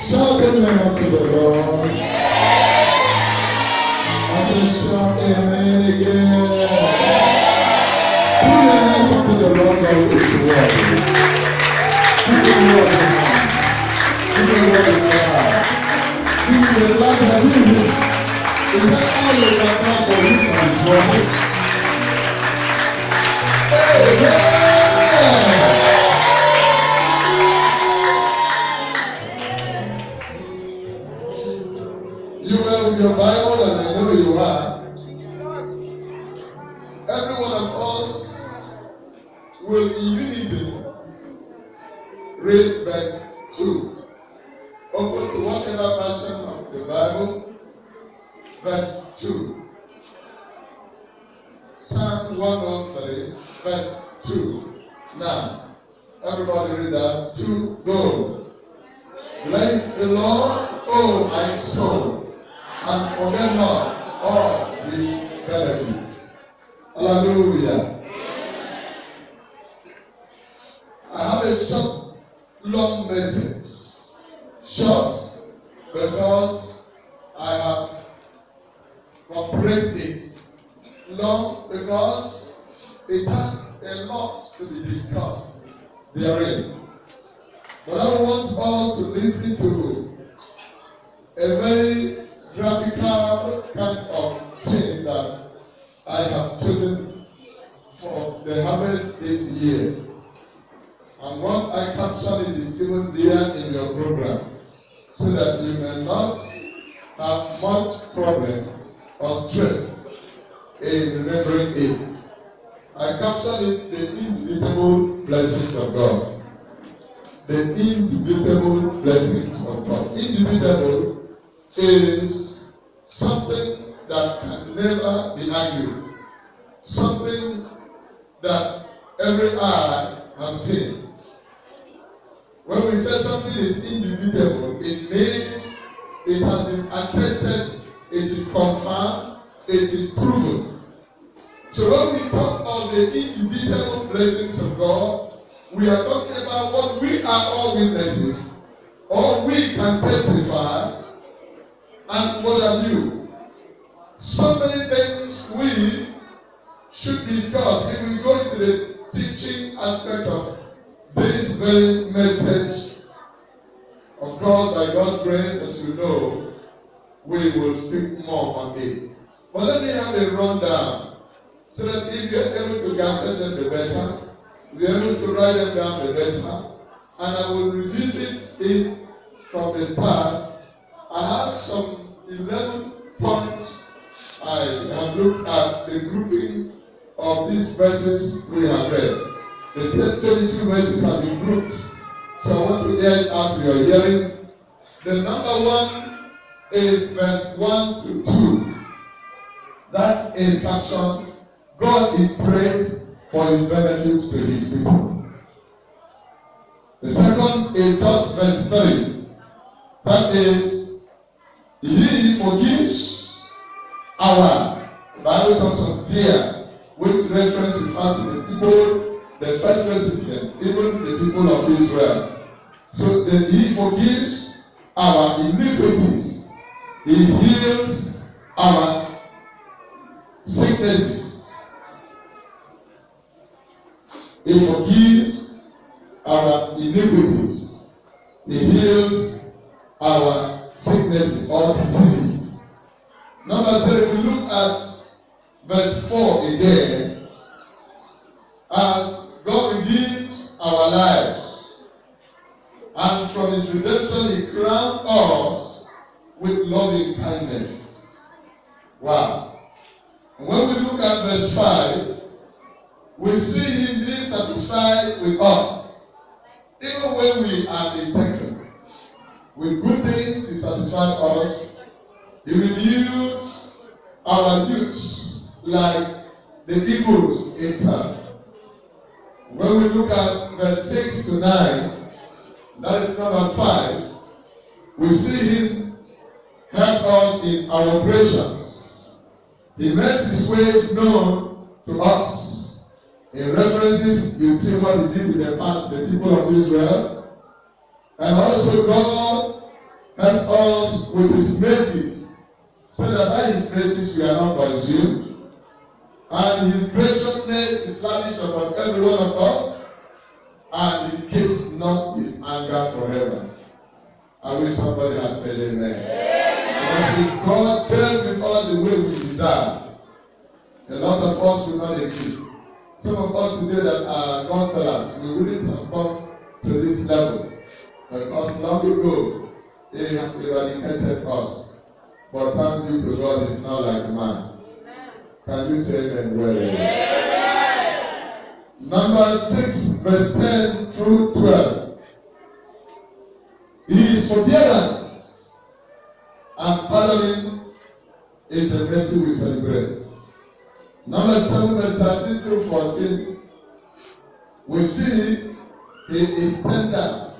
Shout amen unto the Lord. I can shout amen again. Put your hands up to the Lord that is worthy. Give him what you want. Give him what you want. Give him the life that he is. Is that all you can do for him and his brothers? Amen. You are with your Bible, and I know you are. Every one of us will immediately read verse 2. Open to whatever version of the Bible. Verse 2. Psalm 103, verse 2. Now, everybody read that. 2, go. Bless the Lord, oh my soul, and forget not all the benefits. Hallelujah. I have a short, long message. Short, because I have compressed it. Long, because it has a lot to be discussed therein. But I want us to listen to a very graphical kind of thing that I have chosen for the harvest this year. And what I captured it is even there in your program, so that you may not have much problem or stress in remembering it. I captured it, the indubitable blessings of God. The indubitable blessings of God. Indubitable is something that can never be argued. Something that every eye has seen. When we say something is indubitable, it means it has been attested, it is confirmed, it is proven. So when we talk of the indubitable blessings of God, we are talking about what we are all witnesses, or we can testify. And what have you? So many things we should discuss if we go into the teaching aspect of this very message of God. By God's grace, as you know, we will speak more on it. But let me have a rundown, so that if you're able to gather them, the better. If you're able to write them down, the better. And I will revisit it from the start. I have some 11 points I have looked at the grouping of these verses we have read. The 22 verses have been grouped. So I want to hear it out to your hearing. The number 1 is verse 1 to 2. That is captioned, God is praised for his benefits to his people. The second is just verse 3. That is, he forgives our, the Bible talks of dear, which reference refers to the people, the first recipient, even the people of Israel. So he forgives our iniquities. He heals our sicknesses. He forgives our iniquities. He heals our sicknesses or diseases. Number 3, we look at verse 4 again. As God redeems our lives, and from his redemption he crowned us with loving kindness. Wow. And when we look at verse 5, we see him being satisfied with us, even when we are mistaken. With good things, he satisfied us. He renewed our youth like the eagles in time. When we look at verse 6 to 9, that is number 5, we see him help us in our operations. He makes his ways known to us. In references, you see what he did with the people of Israel. And also God helps us with his mercies, so that by his mercies we are not consumed. And his graciousness is lavish upon every one of us, and he keeps not his anger forever. I wish somebody had said amen. Because if God dealt with us the way we deserve, a lot of us will not exist. Some of us today that are gospelers, we wouldn't have come to this level. Because long ago, they have eradicated us. But thanks be to God, it's not like man. Can you say amen? Well, Number 6, verse 10 through 12. His forbearance and pardoning is the mercy we celebrate. Number 7, verse 13 through 14. We see he is tender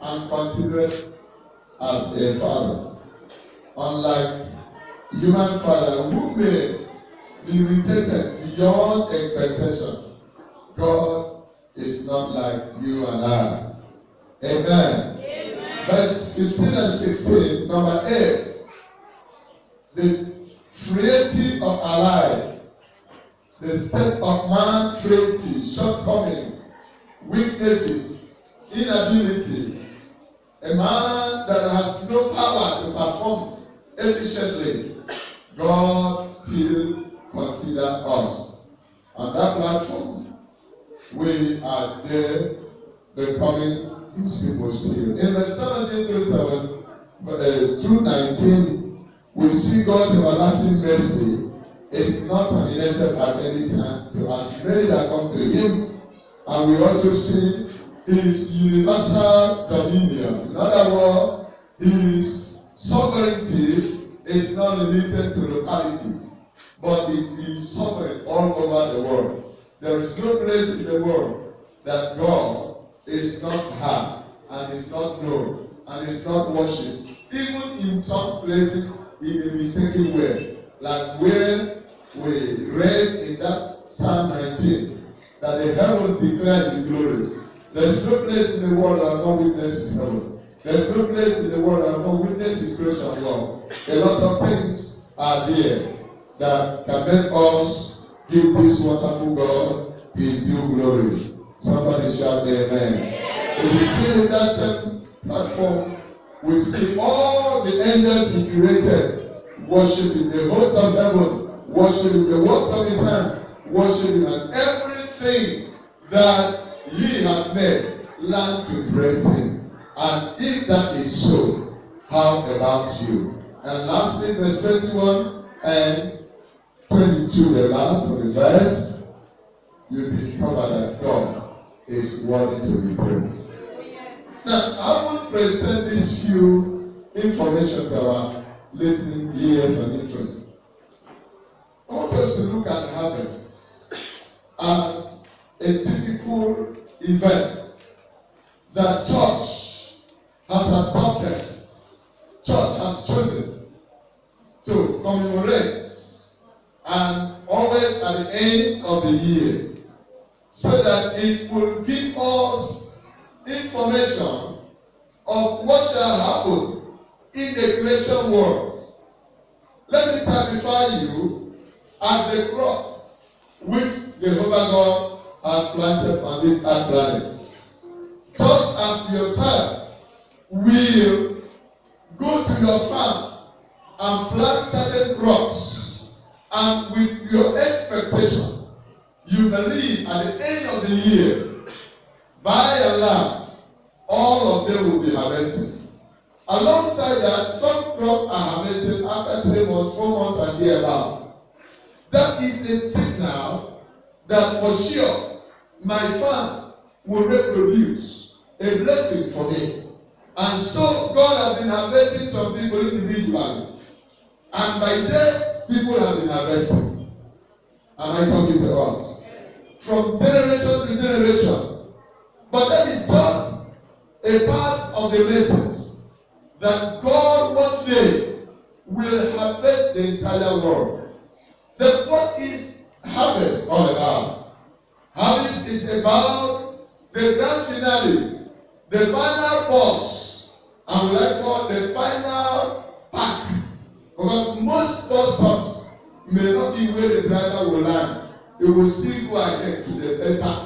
and considerate as a father. Unlike human father who may be irritated beyond expectation, God is not like you and I. Amen. Amen. Verse 15 and 16, number 8. The frailty of our life, the state of man's frailty, shortcomings, weaknesses, inability. A man that has no power to perform efficiently, God still consider us. On that platform, we are there becoming his people still. In verse 17 through 19, we see God's everlasting mercy is not terminated at any time to as many that come to him. And we also see his universal dominion. In other words, his sovereignty is not limited to localities, but it is sovereign all over the world. There is no place in the world that God is not heard, and is not known, and is not worshipped. Even in some places in a mistaken way. Like where we read in that Psalm 19, that the heavens declare his glory. There is no place in the world that has not witnessed his heaven. There is no place in the world that has not witnessed his gracious love. A lot of things are there that can make us give this wonderful God his due glory. Somebody shout amen. If we still in that same platform, we see all the angels he created worshiping, the host of heaven worshiping, the works of his hands worshiping, and everything that he has made learn to praise him. And if that is so, how about you? And lastly, verse 21 and 22, the last of the verse, you discover that God is worthy to be praised. Now, I will present these few information to our listening ears and interest. I want us to look at harvest as a typical event that church has adopted, church has chosen to commemorate, and always at the end of the year, so that it will give us information of what shall happen in the creation world. Let me typify you as the crop which Jehovah God has planted on this earth planet. Just as yourself will go to your farm and plant certain crops, and with your expectation, you believe at the end of the year, by and large, all of them will be harvested. Alongside that, some crops are harvested after 3 months, 4 months, and thereabout. That is a signal that for sure my farm will reproduce a blessing for me. And so God has been harvesting some people individually. And by that, people have been harvesting. Am I talking to us? From generation to generation. But that is just a part of the message that God one day will harvest the entire world. what is harvest all about? Harvest is about the grand finale, the final boss, and we like call the final pack. Because most bus stops may not be where the driver will land. It will still go again to the pack.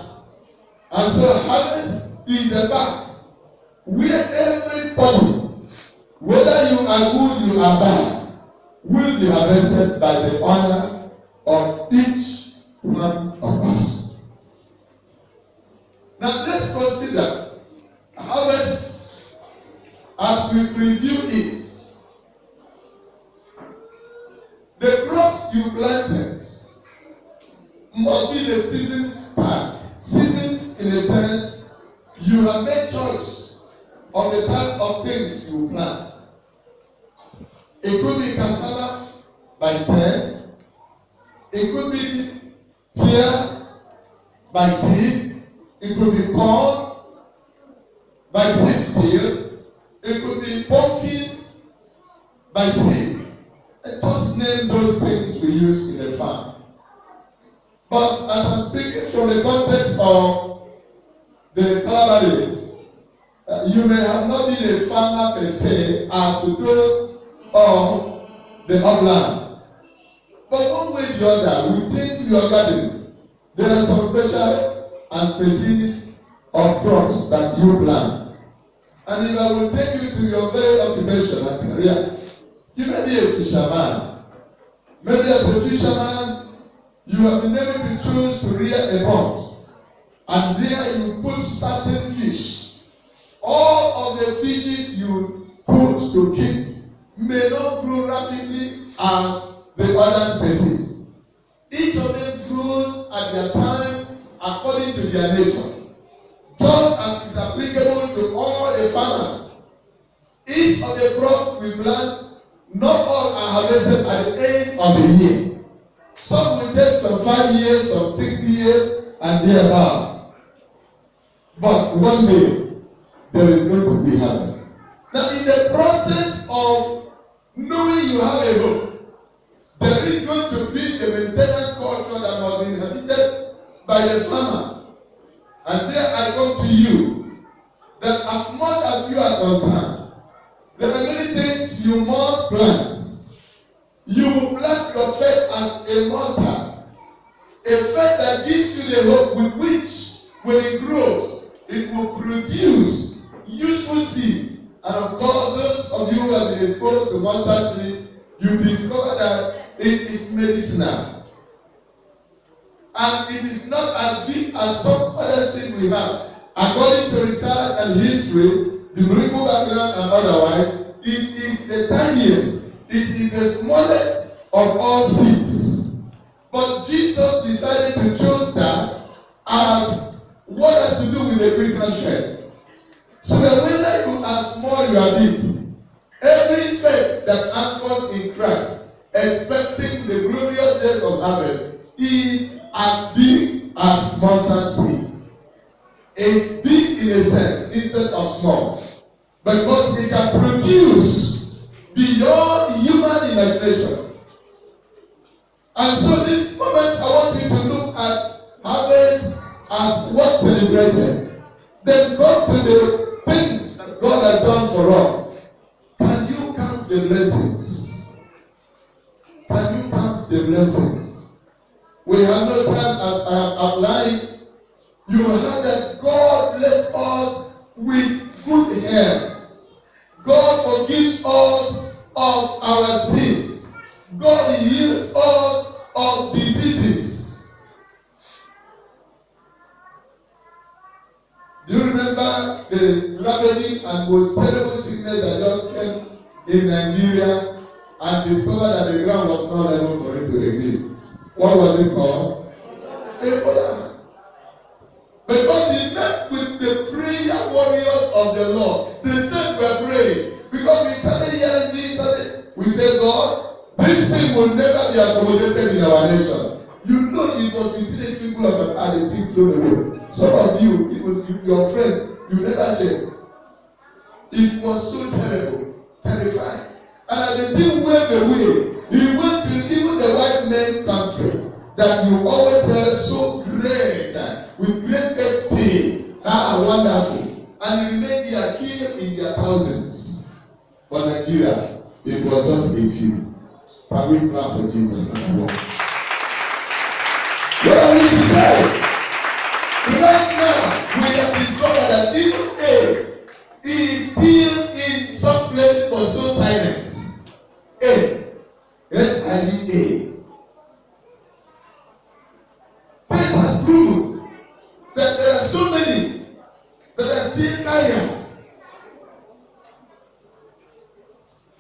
And so harvest is the back where everybody, whether you are good, you are bad, will be harvested by the honor of each one of us. Now let's consider harvest as we preview it. The crops you planted must be the seasoned part. Seasoned in a sense, you have made choice of the type of things you plant. It could be cassava by 10. It could be pears by 6. It could be corn by 6 still. It could be pumpkin by 6. And just name those things we use in the farm. But as I'm speaking from the context of the Calabaris, you may have not been a farmer per se as to those of the upland. But one way or the other, within your garden, there are some special and species of crops that you plant. And if I will take you to your very occupation and career, you may be a fisherman. Maybe as a fisherman, you have been able to choose to rear a pond. And there you put certain fish. All of the fishes you put to keep may not grow rapidly as the other species. Each of them grows at their time according to their nature. Just as is applicable to all the farmers. Each of the crops we plant, not all are harvested at the end of the year. Some will take some 5 years, some 6 years, and thereabout. But one day, there is going to be harvest. Now, in the process of knowing you have a hope, there is going to be a maintenance culture that must be inhabited by the farmer. And there I come to you, that as much as you are concerned, there are many things you must plant. You will plant your faith as a mustard. A faith that gives you the hope with which, when it grows, it will produce useful seed. And of course, those of you who have been exposed to mustard seed, you discover that it is medicinal. And it is not as big as some other things we have. According to research and history, biblical background and otherwise, it is the tiniest, it is the smallest of all seeds. But Jesus decided to choose that as what has to do with the Christian faith. So that whether you are small, you are big. Every faith that anchors in Christ, expecting the glorious days of harvest, is as big as mustard seed. It's big in a sense instead of small. Because it can produce beyond human imagination. And so this moment I want you to look at harvest as what celebrated. Then go to the things that God has done for us. Can you count the blessings? Can you count the blessings? We have no time as I have outlined. You heard that God bless us with good health. God forgives us of our sins. God heals us of diseases. Do you remember the ravaging and most terrible sickness that just came in Nigeria and discovered that the ground was not able for it to exist? What was it called? Ebola. Because he met with the prayer warriors of the Lord. They said we are praying. Because we started hearing this, we said, God, this thing will never be accommodated in our nation. You know it was within the people of the earth, the thing flown away. Some of you, it was your friend, you never shared. It was so terrible, terrifying. And as the thing went away, he went to even the white man's country. that you always felt so great, with great esteem, wonderful, and you remain there, killed in their thousands. For Nigeria, it was just a few. Can we clap for Jesus? What are we to say? Right now, we have discovered that even A is still in some place for so silence. A. Yes, I need A. This has proven that there are so many that are still carriers.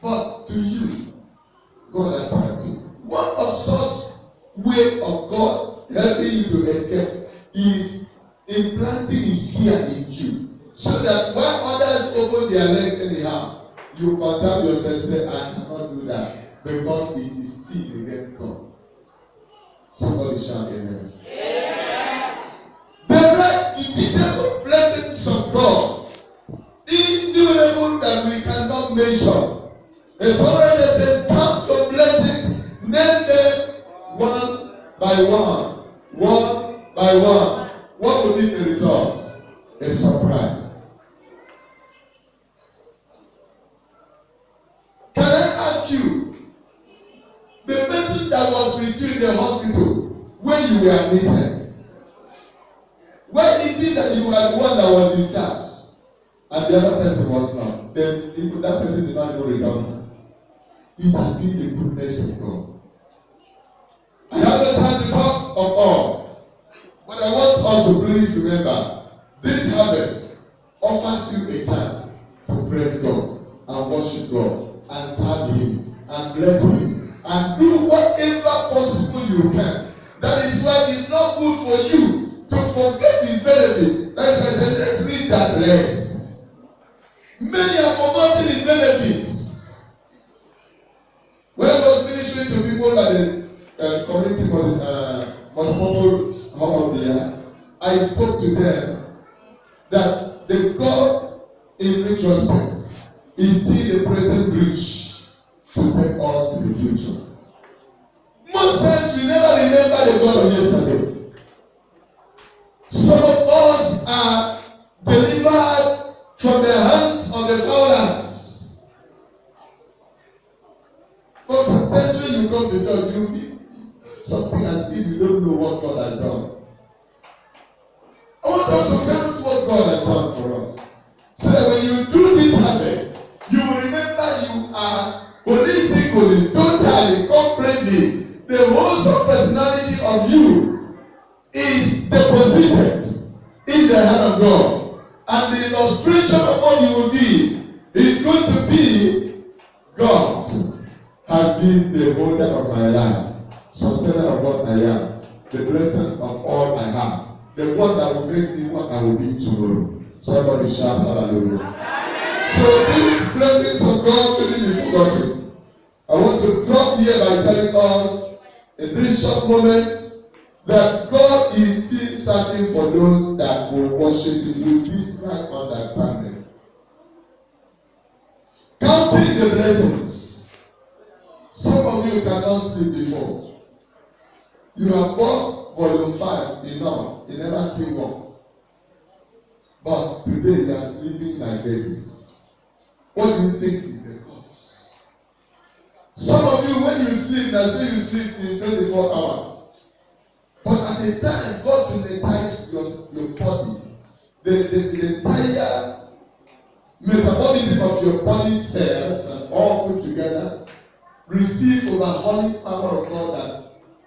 But to you, God has helped you. One of such way of God helping you to escape is implanting his fear in you. So that when others open their legs anyhow, you condemn yourself, say, I cannot do that because it is sin against God. Somebody shout amen. The right inevitable blessings of God, indurable that we cannot measure. The songwriter says, count your blessings, name them one by one, one by one. What will be the result? A surprise. Can I ask you, the person that was with you in the hospital when you were admitted, when it is that you were the one that was discharged and the other person was not, then that person did not even return. It has been the goodness of God. I haven't had to talk of all, but I want us to please remember this harvest offers you a chance to praise God and worship God and serve Him and bless Him and do whatever possible you can. That is why it's not good for you to forget His benefit. That is why I said, let's read that rest. Many have forgotten His benefits. When I was ministering to people at the community multiple hall of the year, I spoke to them that the God in retrospect is still the present bridge to take us to the future. Most times we never remember the God of yesterday. Some of us are delivered from the hands of the fowlers. But sometimes when you come to church, you be something as if you don't know what God has done. I want us to count what God has done for us. So that when you do this habit, you will remember you are holistically, totally, completely, the whole personality of you is deposited in the hand of God. And the illustration of what you will be is going to be God has been the holder of my life, sustainer of what I am, the blessing of all I have, the one that will make me what I will be tomorrow. Somebody shout hallelujah. So these blessings of God shouldn't be forgotten. I want to drop here by telling us in this short moment that God is still searching for those that will worship Him with this right understanding. Counting the blessings. Some of you cannot sleep before. You have bought volume 5 enough. You never sleep one. But today you are sleeping like babies. What do you think is the cause? Some of you, when you sleep, now say you sleep in 24 hours. But at the time, God synthesizes your body. The entire metabolism of your body cells and all put together receive overhauling power of God, that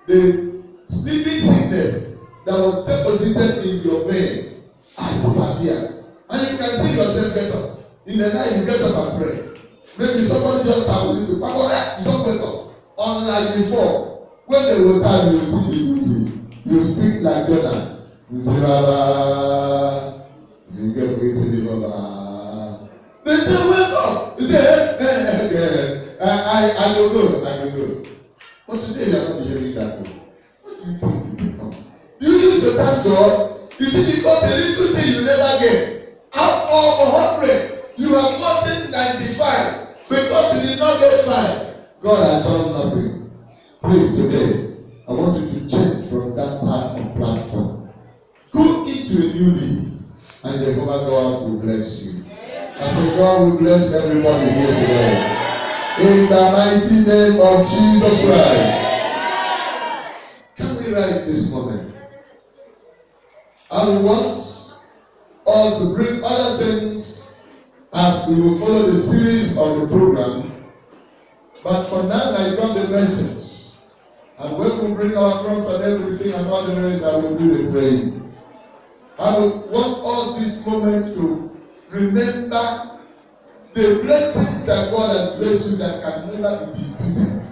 the sleeping sickness that was deposited in your vein has disappeared. And you can see yourself get up. In the night, you get up and pray. Maybe somebody just tells you to pack on that, you don't wake up. Unlike before, when they will tell you, you speak like Jonah. You say, Baba, you get free, Baba. They say, wake up. You say, hey. I don't know. But today you are not hearing that way. What do you think it becomes? You used to thank God. It is because the little thing you never get. Out of 100, you have gotten 95 because you did not get 5. God has done nothing. Please today, I want you to check Jehovah God will bless you. I say God will bless everybody here today. In the mighty name of Jesus Christ. Can we rise this moment? I want us to bring other things as we will follow the series of the program. But for now, I got the message. And when we bring our cross and everything and all the rest, I will do the praying. I would want us this moment to remember the blessings that God has blessed you that can never be disputed.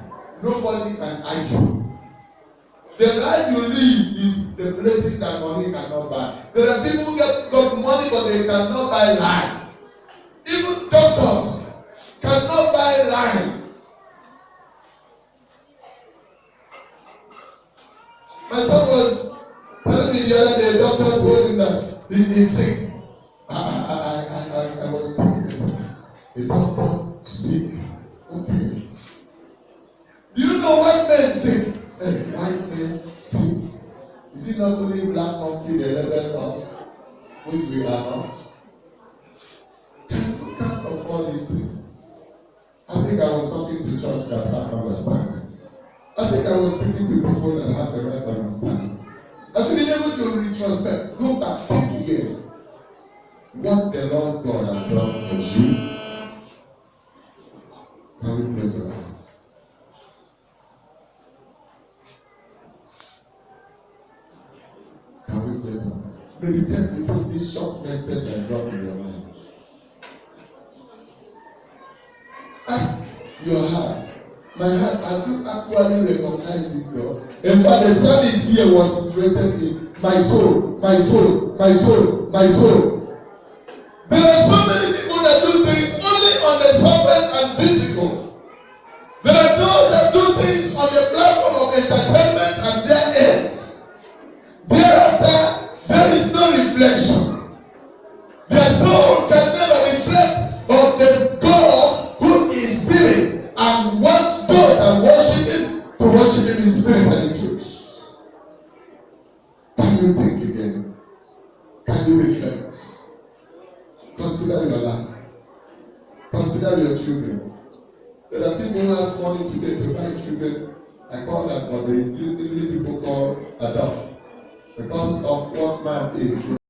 Nobody can argue. The life you live is the blessing that money cannot buy. There are people who got money but they cannot buy life. Even doctors cannot buy life. My son was telling me the other day, the doctor told him that he's sick. I was thinking, the doctor sick. Okay. Do you know white men sick? Hey, white men sick. Is it not only black monkey the 11 us, which we are not? Can you count of all these things? I think I was talking to church that have understanding. I think I was speaking to people that have the right understanding. I've been able to retrospect, look back, think again. What the Lord God has done for you. Can we praise the Lord? Can we praise the Lord? Meditate before this short message I drop in your mind. Ask your heart. My heart, have you actually recognized this God? In fact, the service here was interested in my soul, my soul, my soul, my soul. There are so many people that do things only on the surface and physical. There are those that do things on the platform of entertainment and their ends. Thereafter, there is no reflection. Their soul can never reflect of the God who is spirit and wants those that worship Him to worship Him in spirit and in truth. Can you think again? Can you reflect? Consider your life. Consider your children. There are people who have money today to buy children. I call that what the people call adopt. Because of what man is.